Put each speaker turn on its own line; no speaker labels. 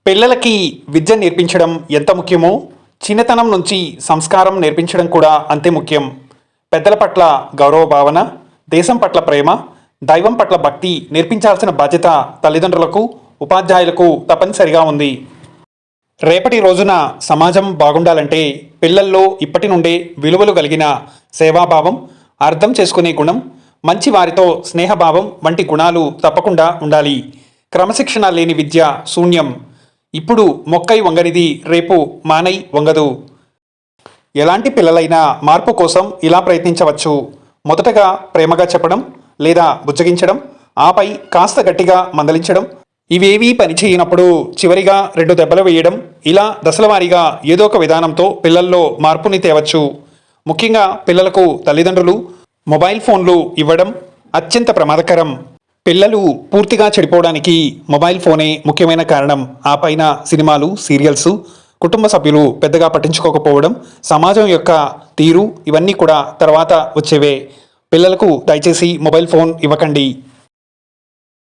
పిల్లలకి విద్య నేర్పించడం ఎంత ముఖ్యమో చిన్నతనం నుంచి సంస్కారం నేర్పించడం కూడా అంతే ముఖ్యం. పెద్దల పట్ల గౌరవ భావన, దేశం పట్ల ప్రేమ, దైవం పట్ల భక్తి నేర్పించాల్సిన బాధ్యత తల్లిదండ్రులకు, ఉపాధ్యాయులకు తప్పనిసరిగా ఉంది. రేపటి రోజున సమాజం బాగుండాలంటే పిల్లల్లో ఇప్పటి నుండే విలువలు కలిగిన సేవాభావం, అర్థం చేసుకునే గుణం, మంచి వారితో స్నేహభావం వంటి గుణాలు తప్పకుండా ఉండాలి. క్రమశిక్షణ లేని విద్య శూన్యం. ఇప్పుడు మొక్కై వంగనిది రేపు మానై వంగదు. ఎలాంటి పిల్లలైనా మార్పు కోసం ఇలా ప్రయత్నించవచ్చు. మొదటగా ప్రేమగా చెప్పడం లేదా బుజ్జగించడం, ఆపై కాస్త గట్టిగా మందలించడం. ఇవేవీ పనిచేయనప్పుడు చివరిగా 2 దెబ్బలు వేయడం. ఇలా దశలవారీగా ఏదో ఒక విధానంతో పిల్లల్లో మార్పుని తేవచ్చు. ముఖ్యంగా పిల్లలకు తల్లిదండ్రులు మొబైల్ ఫోన్లు ఇవ్వడం అత్యంత ప్రమాదకరం. పిల్లలు పూర్తిగా చెడిపోవడానికి మొబైల్ ఫోనే ముఖ్యమైన కారణం. ఆ పైన సినిమాలు, సీరియల్స్, కుటుంబ సభ్యులు పెద్దగా పట్టించుకోకపోవడం, సమాజం యొక్క తీరు ఇవన్నీ కూడా తర్వాత వచ్చేవే. పిల్లలకు దయచేసి మొబైల్ ఫోన్ ఇవ్వకండి.